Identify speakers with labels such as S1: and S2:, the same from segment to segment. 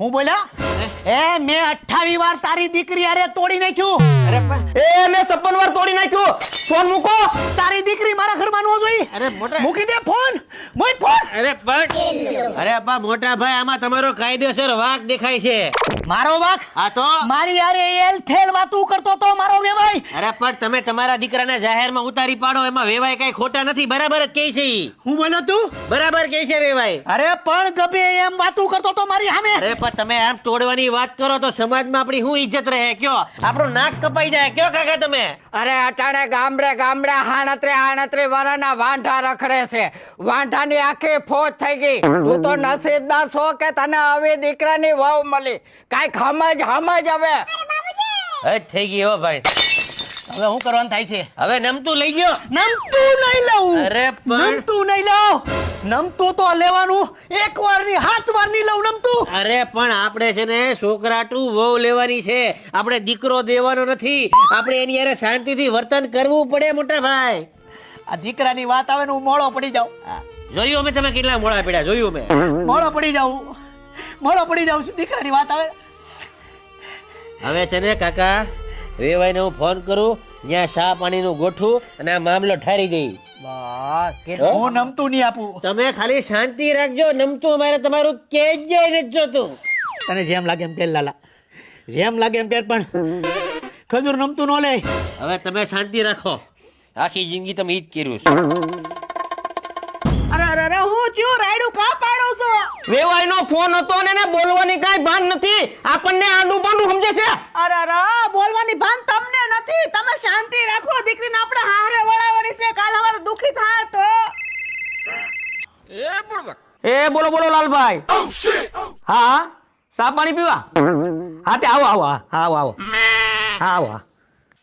S1: હું બોલ્યા એ મેં 28 વાર તારી દીકરી અરે તોડી નાખ્યું.
S2: અરે
S1: એ મેં 56 વાર તોડી નાખ્યું. ફોન મૂકો. તારી દીકરી મારા ઘરમાં ન જોઈ.
S2: અરે મોટા
S1: મૂકી દે ફોન. મૂક ફોન.
S2: અરે પણ અરે અપ્પા મોટા ભાઈ આમાં તમારો કાયદેસર વાંક દેખાય છે.
S1: મારો વાક
S2: આ તો
S1: મારી યાર એલ થેલ વાતું કરતો તો મારો વેવાય.
S2: અરે પણ તમે તમારા દીકરાને જાહેરમાં ઉતારી પાડો એમાં વેવાય કઈ ખોટા નથી. બરાબર જ કહે છે ઈ.
S1: હું બોલ્યો તું
S2: બરાબર કહે છે વેવાય.
S1: અરે પણ ગબે એમ વાતું કરતો તો મારી સામે.
S2: અરે પણ તમે આમ તોડવાની વાત કરો તો સમાજમાં આપણી શું ઇજ્જત રહે? કયો આપણું નાક કપાઈ જાય. કયો કાકા તમે?
S3: અરે અટાણે ગામડે ગામડે હાણત્રી વરાના વાંઢા રખડે છે. વાંઢાની આખી ફોજ થઈ ગઈ. તું તો નસીબદાર છો કે તને હવે દીકરાની વહુ મળી. કાંઈક સમજ હવે.
S2: હજ થઈ ગઈ હો ભાઈ.
S1: હવે હું કરવાનું થાય છે?
S2: હવે નમતું લઈ ગયો.
S1: નમતું નહીં લઉં.
S2: અરે પણ
S1: નમતું નહીં લઉં. નમતું તો લેવાનું એક વાર ની 7 વાર ની લઉં નમતું.
S2: અરે પણ આપણે છે ને છોકરાટું વહુ લેવાની છે. આપણે દીકરો દેવાનો નથી. આપણે એની હારે શાંતિથી વર્તન કરવું પડે મોટા ભાઈ.
S1: આ દીકરાની વાત આવે ને હું મોળો પડી જાઉં.
S2: જોયું અમે તમે કેટલા મોડા પડ્યા. જોયું મેં.
S1: મોળો પડી જાઉં છું દીકરાની વાત આવે.
S2: હવે છે ને કાકા વેવાઈને હું ફોન કરું ત્યાં ચા પાણીનું ગોઠવું અને આ મામલો ઠારી દઈ.
S1: હું નમતું નહીં આપું.
S2: તમે ખાલી શાંતિ રાખજો. નમતું અમારે તમારું કેજ જાય નથી જોતું.
S1: તને જેમ લાગે એમ કર લાલા. જેમ લાગે એમ કર પણ ખજૂર નમતું ન લે.
S2: હવે તમે શાંતિ રાખો. આખી જિંદગી તમે ઈ જ કર્યું છે.
S4: અરે હું ચિયો રાયડું કા પાડો છો?
S3: વેવાઈનો ફોન હતો ને એને બોલવાની કાંઈ ભાન નથી. આપણને આડું બાંડું સમજે છે.
S4: અરે બોલવાની ભાન તમને નથી. તમે શાંતિ રાખો. દીકરીને આપણે હારે વળાવવાની છે. કાલ હવારે દુખી થાય તો
S3: એ બોલો લાલભાઈ. હા સા પાણી પીવા? હા તે આવો. આવો.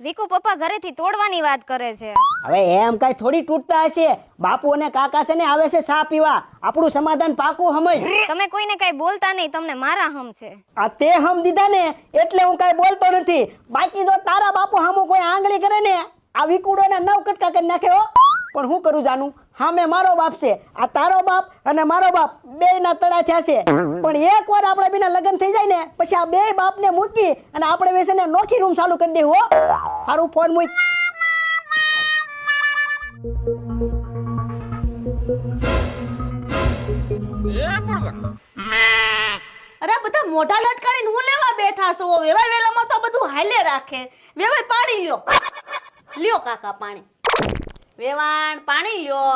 S5: વિકુ પપ્પા ઘરેથી તોડવાની વાત કરે છે.
S6: હવે એમ કઈ થોડી તૂટતા હશે. બાપુ અને કાકા છે ને આવે છે ચા પીવા. આપણું સમાધાન પાકું સમજ.
S5: તમે કોઈને કઈ બોલતા નહીં. તમને મારા હમ છે.
S6: આ તે હમ દીધા ને એટલે હું કઈ બોલતો નથી. બાકી જો તારા બાપુ હામું કોઈ આંગળી કરે ને આ વિકુડો ને 9 કટકા કરી નાખે હો. પણ હું કરું જાનું હામે મારો બાપ છે. આ તારો બાપ અને મારો બાપ બેય ના તડા થયા છે. પણ એકવાર આપણે બેના લગ્ન થઈ જાય ને પછી આ બે બાપ ને મૂકી અને આપણે બેસીને નોખી રૂમ ચાલુ કરી દેવું હો. હારું ફોન મૂક.
S4: અરે બધા મોઢા લટકાડીને હું લેવા બેઠા છો? વેવાય વેલામાં તો બધું હાલે રાખે. વેવાય પાણી લ્યો. લ્યો કાકા પાણી. વેવાણ પાણી લ્યો.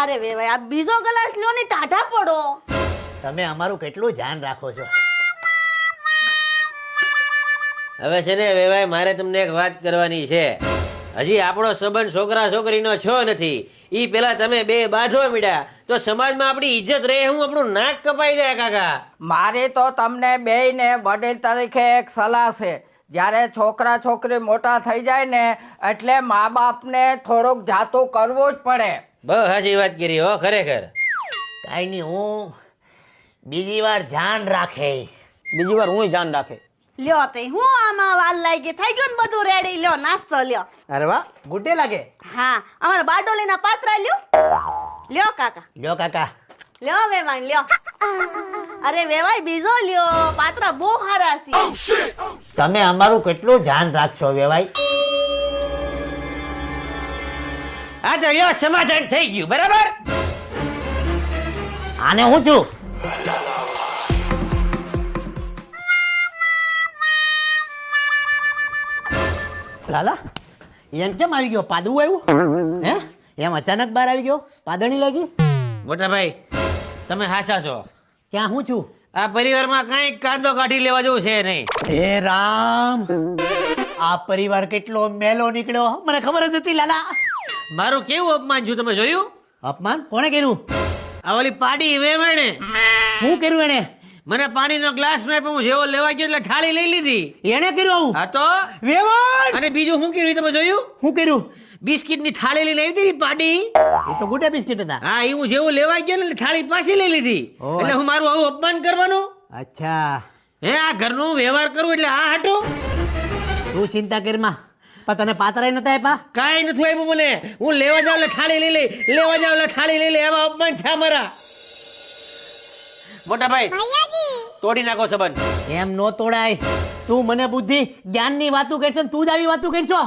S4: અરે વેવાય આ બીજો ગ્લાસ લ્યો ને ટાઢા પડો.
S1: તમે અમારું કેટલું ધ્યાન રાખો છો.
S2: હવે છે ને વેવાય મારે તમને એક વાત કરવાની છે. હજી આપણો સંબંધ છોકરા છોકરીનો છો નથી. ઈ પેલા તમે બે બાંધો મીડ્યા તો સમાજમાં આપણી ઇજ્જત રહે. હું આપણું નાક કપાઈ જાય કાકા.
S3: મારી તો તમને બેયને વડીલ તરીકે એક સલાહ છે. જ્યારે છોકરા છોકરી મોટા થઈ જાય ને એટલે મા બાપને થોડુંક જાતું કરવું જ પડે.
S2: બહુ સાચી વાત કરી હો ખરેખર.
S1: કાઈ નહીં હું બીજી વાર ધ્યાન રાખે.
S3: બીજી વાર હું ધ્યાન રાખે.
S4: લ્યો તે હું આમાં વાલ લાગી. થઈ ગયું ને બધું રેડી. લ્યો નાસ્તો લ્યો.
S1: અરે વાહ ગુડે લાગે.
S4: હા અમારા બારડોલીના પાત્રા લ્યો. લ્યો કાકા.
S1: લ્યો કાકા.
S4: લ્યો વેવાણ લ્યો. અરે વેવાય બીજો લ્યો. પાત્રા બહુ સારા છે.
S1: તમે અમારું કેટલું ધ્યાન રાખશો વેવાય.
S2: આ તો લ્યો સમાધાન થઈ ગયું. બરાબર.
S1: આને હું છું. લાલા એમ કેમ આવી ગયો? પાદવું આવ્યું? હે એમ અચાનક બહાર આવી ગયો? પાદણી લાગી?
S2: મોટા ભાઈ તમે હાચા છો.
S1: ક્યાં હું છું?
S2: આ પરિવારમાં કઈ કાંદો કાઢી લેવા જેવું છે નહીં.
S1: હે રામ આ પરિવાર કેટલો મેલો નીકળ્યો. મને ખબર જ હતી લાલા.
S2: મારું કેવું અપમાન છું તમે જોયું?
S1: અપમાન કોણે કર્યું?
S2: આ ઓલી પાડી વેવાણે
S1: શું કર્યું એને?
S2: મને પાણીનો ગ્લાસ મેં હું જેવો લેવા ગયો એટલે થાળી લઈ લીધી.
S1: એને કર્યું આવું?
S2: હા તો
S1: વેવાણ
S2: અને બીજું શું કર્યું તમે જોયું?
S1: શું કર્યું?
S2: બિસ્કિટ ની થાળી લઈને આવી હતી પાડી.
S1: એ તો ગુડા બિસ્કિટ હતા.
S2: હા એ હું જેવું લેવા ગયો ને થાળી પાછી લઈ લીધી.
S1: ઓહ.
S2: એટલે હું મારું આવું અપમાન કરવાનું?
S1: અચ્છા
S2: હે આ ઘરનો વ્યવહાર કરું એટલે આ હાટો
S1: તું ચિંતા કરમાં. પણ તને પાતરાય નતા આપ્યા?
S2: કાઈ નથી આપ્યું મને. હું લેવા જાવ એટલે થાળી લઈ લઈ, લેવા જાવ એટલે થાળી લઈ લઈ. એમાં અપમાન છે મારા. મોટા ભાઈ તોડી નાખો સંબંધ.
S1: એમ નો તોડાય. તું મને બુદ્ધિ જ્ઞાનની વાતું કરશો ને તું જ આવી વાતું કરશો.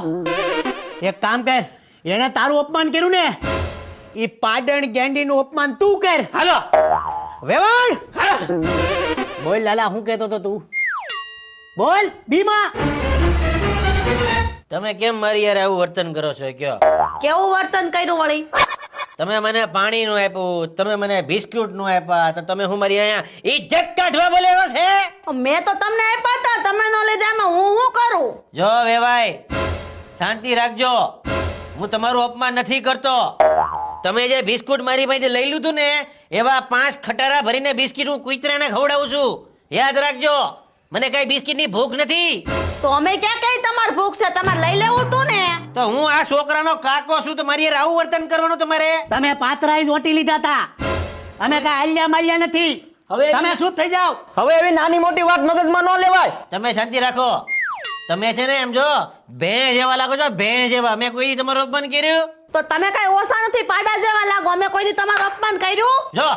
S1: એક કામ કર, એને તારું અપમાન કર્યું ને એ પાડણ ગેંડીનું અપમાન તું કર.
S2: હાલો
S1: વેવાણ બોલ લાલા, હું કહેતો તો તું બોલ. ભીમા
S2: તમે કેમ મારી યાર આવું વર્તન કરો છો કયો?
S4: કેવું વર્તન કર્યું વળી?
S2: તમે મને પાણીનું આપ્યું, તમે મને બિસ્કુટનું આપ્યા, તો તમે હું મારી અહીંયા ઇજ્જત કાઢવા બોલ્યો છે?
S4: મેં તો તમને આપ્યા હતા, તમે નો લીધા, એમાં હું શું કરું?
S2: જો વેવાય શાંતિ રાખજો, હું તમારું અપમાન નથી કરતો. તમે જે બિસ્કુટ મારી પાસે લઈ લીધું ને એવા 5 ખટારા ભરીને બિસ્કિટ હું કૂતરાને ખવડાવું છું. યાદ રાખજો, મને કઈ બિસ્કિટની ભૂખ નથી.
S4: તો અમે ક્યાં કઈ તમાર ભૂખ છે? તમારે લઈ લેવું તું ને.
S2: તો હું આ છોકરાનો કાકો છું, તો મારી યાર આવું વર્તન કરવાનું તમારે?
S1: તમે પાતરાઈ જોટી લીધા હતા, અમે કઈ આલ્યા માલ્યા નથી.
S6: હવે
S1: તમે ચૂપ થઈ જાઓ.
S6: હવે એવી નાની મોટી વાત મગજમાં ન લેવાય.
S2: તમે શાંતિ રાખો. તમે છે ને એમ જો ભેં જેવા લાગો છો, ભેં જેવા. મેં કોઈ દી તમારું અપમાન કર્યું?
S4: તો તમે કઈ ઓછા નથી, પાડા જેવા લાગો. અમે કોઈ દી તમારું અપમાન કર્યું?
S2: જો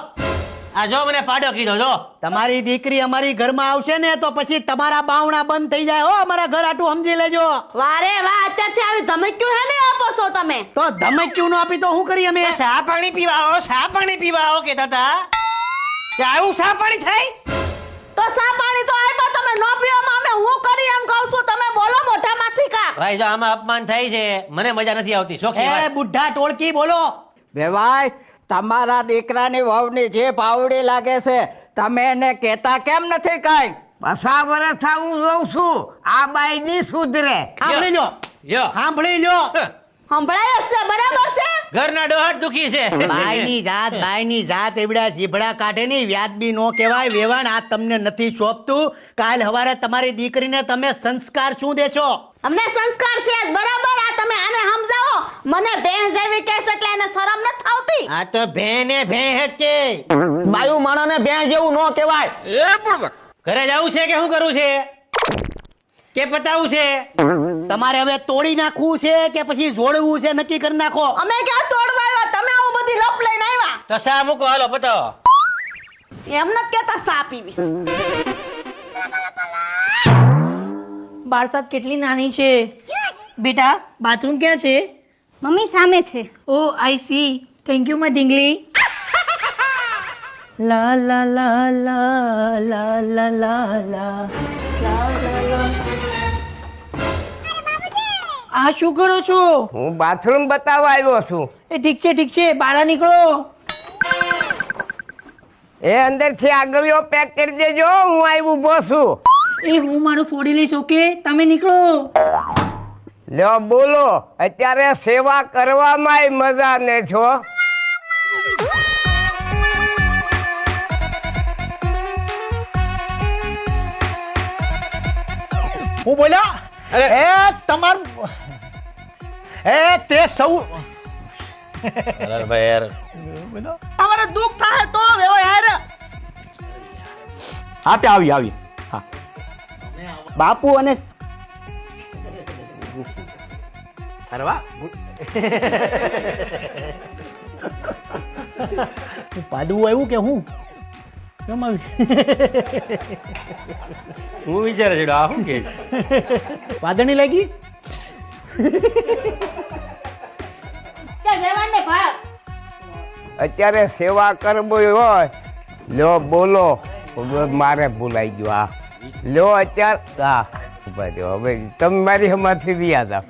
S2: આ જો મને પાડો કીધો. જો
S1: તમારી દીકરી અમારી ઘરમાં આવશે ને તો પછી તમારા બાવણા બંધ થઈ જાય. હો, અમારા ઘર આટું સમજી લેજો.
S4: વારે વાહ, અત્યારથી આવી ધમક્યું હે ને આપો છો તમે?
S1: તો ધમક્યું નો આપી તો શું કરીએ અમે?
S2: શા પાણી પીવા આવો, શા પાણી પીવા આવો કેતા હતા કે આવું શા પાણી થાય?
S4: તો સા પાણી તો આપ્યા, તમે નો પીવામાં અમે હું કરી એમ કહું છું. તમે બોલો મોઢામાંથી કા.
S2: ભાઈ જો આમાં અપમાન થાય છે, મને મજા નથી આવતી. સોખી
S1: એ
S2: વાત.
S1: બુઢા ટોળકી બોલો.
S3: વેવાય તમારા દીકરાની વહુની જે પાવડી લાગે છે, તમે એને કહેતા કેમ નથી કઈ?
S7: બસા વર્ષ હું લઉં છું, આ બાઈ ની સુધરે.
S1: સાંભળી લો,
S2: યો
S1: સાંભળી લો.
S4: સંભળાય જ છે, બરાબર છે?
S2: ઘરના ડોહા જ દુખી છે.
S1: બાયની જાત એવડા જીભડા કાઢે ની વ્યાજબી નો કહેવાય. વેવાણ આ તમને નથી શોભતું. કાલ હવારે તમારી દીકરીને તમે સંસ્કાર શું દેશો?
S4: અમને સંસ્કાર છે જ, બરાબર. આ તમે આને સમજાવો. મને ભેંસ જેવી કહે છે એટલે એને શરમ નથી આવતી.
S2: આ તો ભેં ને ભેં જ છે.
S6: બાયુ માણસને ભેંસ જેવું ન કહેવાય.
S2: ઘરે જવું છે કે શું કરવું છે કે પતાવું છે?
S1: તમારે હવે તોડી નાખવું છે કે પછી જોડવું છે, નક્કી કરી નાખો.
S4: અમે ક્યાં તોડવા આવ્યા? તમે આવું બધી લપ લઈને આવ્યા.
S2: તો શા મૂકો, હાલો પતાવો.
S4: એમ નથી કેતા સા પીવીશ.
S8: બાર સાહેબ કેટલી નાની છે બેટા. બાથરૂમ ક્યાં છે?
S5: મમ્મી સામે છે.
S8: Oh I see. Thank you my ઢીંગલી. લા લા લા લા લા લા લા લા આ શું કરો છો?
S7: હું બાથરૂમ બતાવવા આવ્યો છું.
S8: એ ઠીક છે બહાર નીકળો.
S7: એ અંદરથી આગળીઓ પેક કરી દેજો, હું આવ્યું ઊભો છું.
S8: એ હું મારું ફોડી લઈશ. ઓકે, તમે નીકળો.
S7: લ્યો બોલો, અત્યારે સેવા કરવામાં મજા ને છો.
S1: હું બોલ્યો એ તમારું તે સૌ
S2: ભાઈ યાર
S4: તમારે દુઃખ થાય તો વેવો યાર.
S1: આપે આવી હા
S6: બાપુ અને
S1: અરે વાહ. પાડવું આવ્યું કે હું કેમ આવી?
S2: હું વિચારે છે આ શું કે
S1: વાદળી લાગી.
S7: અત્યારે સેવા કરવી હોય, લ્યો બોલો. મારે ભૂલાઈ ગયું. હા લ્યો અત્યારે. હા ઉભા રહ્યો, હવે તમે મારી હમાથી રહ્યા હતા.